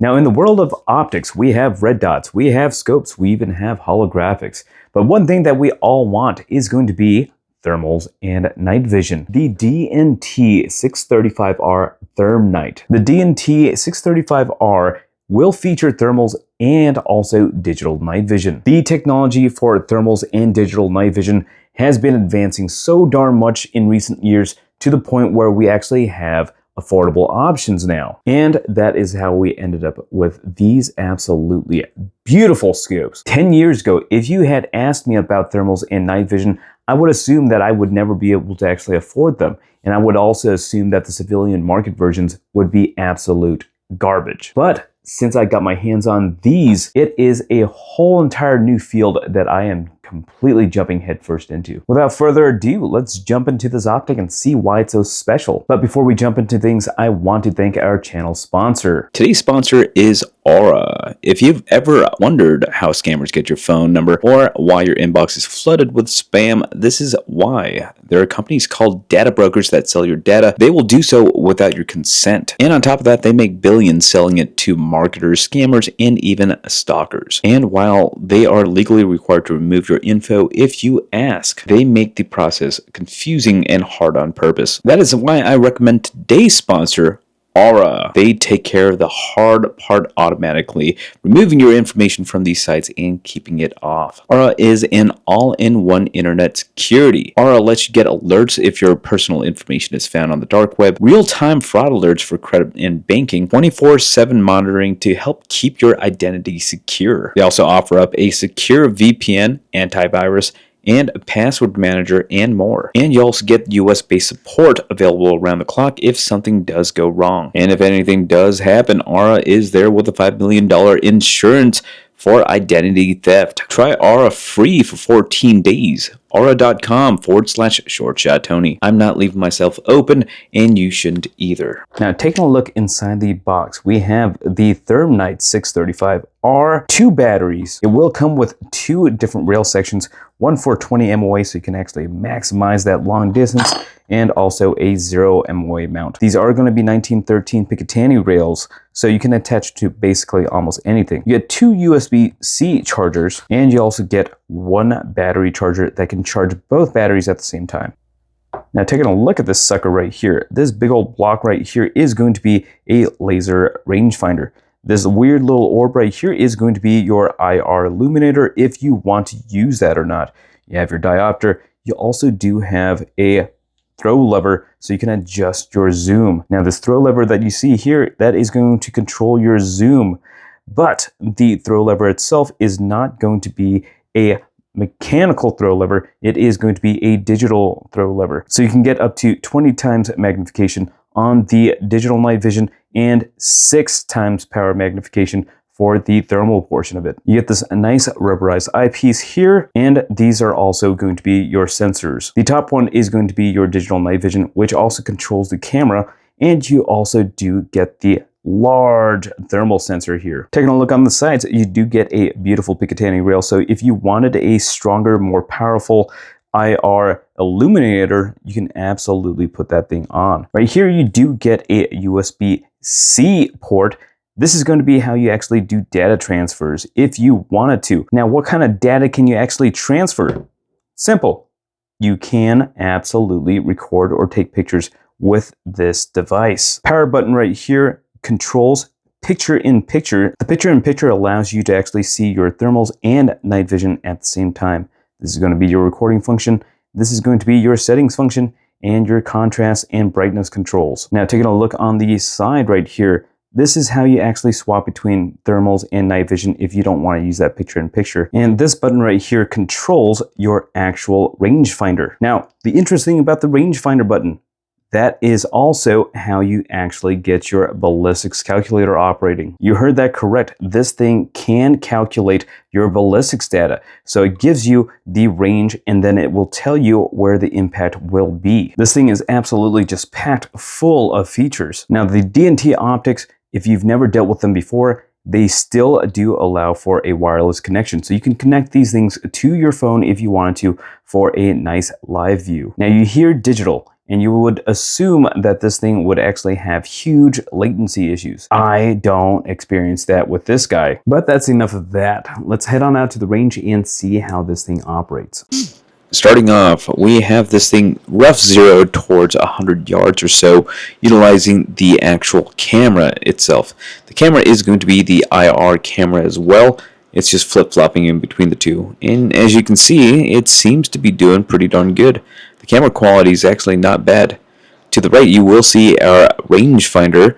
Now, in the world of optics, we have red dots, we have scopes, we even have holographics. But one thing that we all want is going to be thermals and night vision. The DNT635R Therm Night. The DNT635R will feature thermals and also digital night vision. The technology for thermals and digital night vision has been advancing so darn much in recent years to the point where we actually have affordable options now. And that is how we ended up with these absolutely beautiful scopes. 10 years ago, if you had asked me about thermals and night vision, I would assume that I would never be able to actually afford them. And I would also assume that the civilian market versions would be absolute garbage. But since I got my hands on these, it is a whole entire new field that I am completely jumping headfirst into. Without further ado, let's jump into this optic and see why it's so special. But before we jump into things, I want to thank our channel sponsor. Today's sponsor is Aura. If you've ever wondered how scammers get your phone number or why your inbox is flooded with spam, this is why. There are companies called data brokers that sell your data. They will do so without your consent. And on top of that, they make billions selling it to marketers, scammers, and even stalkers. And while they are legally required to remove your info if you ask, they make the process confusing and hard on purpose. That is why I recommend today's sponsor, Aura. They take care of the hard part automatically, removing your information from these sites and keeping it off. Aura is an all-in-one internet security. Aura lets you get alerts if your personal information is found on the dark web, real-time fraud alerts for credit and banking, 24/7 monitoring to help keep your identity secure. They also offer up a secure VPN, antivirus, and a password manager, and more. And you also get US-based support available around the clock if something does go wrong. And if anything does happen, Aura is there with a $5 million insurance for identity theft. Try Aura free for 14 days. Aura.com/ShortShotTony. I'm not leaving myself open, and you shouldn't either. Now, taking a look inside the box, we have the Therm Night 635R, 2 batteries. It will come with 2 different rail sections, one for 20 MOA so you can actually maximize that long distance, and also a 0 MOA mount. These are going to be 1913 Picatinny rails, so you can attach to basically almost anything. You get 2 USB-C chargers, and you also get 1 battery charger that can charge both batteries at the same time. Now, taking a look at this sucker right here, this big old block right here is going to be a laser rangefinder. This weird little orb right here is going to be your IR illuminator if you want to use that or not. You have your diopter. You also do have a throw lever so you can adjust your zoom. Now, this throw lever that you see here, that is going to control your zoom, but the throw lever itself is not going to be a mechanical throw lever. It is going to be a digital throw lever. So you can get up to 20 times magnification on the digital night vision and 6 times power magnification for the thermal portion of it. You get this nice rubberized eyepiece here, and these are also going to be your sensors. The top one is going to be your digital night vision, which also controls the camera, and you also do get the large thermal sensor here. Taking a look on the sides, you do get a beautiful Picatinny rail, so if you wanted a stronger, more powerful IR illuminator, you can absolutely put that thing on. Right here, you do get a USB-C port. This is going to be how you actually do data transfers if you wanted to. Now, what kind of data can you actually transfer? Simple. You can absolutely record or take pictures with this device. Power button right here controls picture-in-picture. The picture-in-picture allows you to actually see your thermals and night vision at the same time. This is going to be your recording function. This is going to be your settings function and your contrast and brightness controls. Now, taking a look on the side right here, this is how you actually swap between thermals and night vision if you don't want to use that picture-in-picture. And this button right here controls your actual rangefinder. Now, the interesting thing about the rangefinder button, that is also how you actually get your ballistics calculator operating. You heard that correct. This thing can calculate your ballistics data. So it gives you the range, and then it will tell you where the impact will be. This thing is absolutely just packed full of features. Now, the DNT optics, if you've never dealt with them before, they still do allow for a wireless connection. So you can connect these things to your phone if you wanted to for a nice live view. Now, you hear digital, and you would assume that this thing would actually have huge latency issues. I don't experience that with this guy. But that's enough of that. Let's head on out to the range and see how this thing operates. Starting off, we have this thing rough zeroed towards 100 yards or so, utilizing the actual camera itself. The camera is going to be the IR camera as well. It's just flip-flopping in between the two. And as you can see, it seems to be doing pretty darn good. The camera quality is actually not bad. To the right, you will see our rangefinder.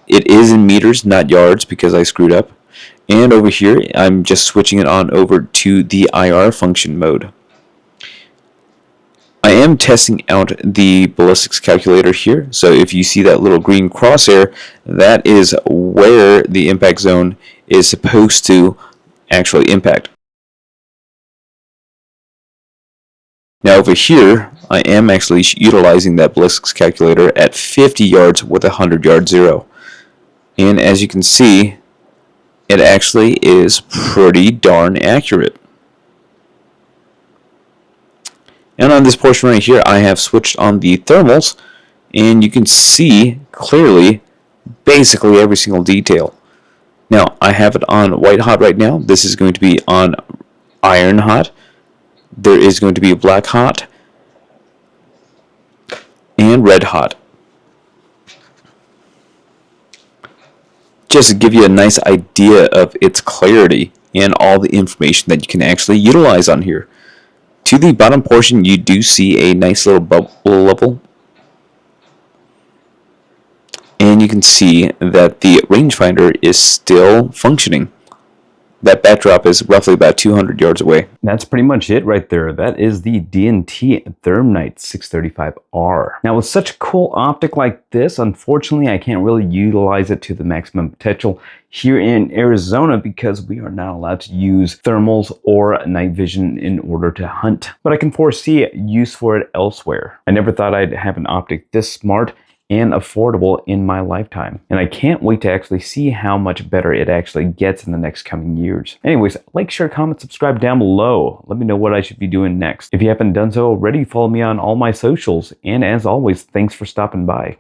It is in meters, not yards, because I screwed up. And over here, I'm just switching it on over to the IR function mode. I am testing out the ballistics calculator here, so if you see that little green crosshair, that is where the impact zone is supposed to actually impact. Now over here, I am actually utilizing that ballistics calculator at 50 yards with a 100-yard zero. And as you can see, it actually is pretty darn accurate. And on this portion right here, I have switched on the thermals, and you can see clearly basically every single detail. Now, I have it on white hot right now. This is going to be on iron hot. There is going to be black hot and red hot. Just to give you a nice idea of its clarity and all the information that you can actually utilize on here. To the bottom portion, you do see a nice little bubble level. And you can see that the rangefinder is still functioning. That backdrop is roughly about 200 yards away. That's pretty much it right there. That is the D&T Thermite 635R. Now with such a cool optic like this, unfortunately I can't really utilize it to the maximum potential here in Arizona because we are not allowed to use thermals or night vision in order to hunt. But I can foresee use for it elsewhere. I never thought I'd have an optic this smart and affordable in my lifetime. And I can't wait to actually see how much better it actually gets in the next coming years. Anyways, like, share, comment, subscribe down below. Let me know what I should be doing next. If you haven't done so already, follow me on all my socials. And as always, thanks for stopping by.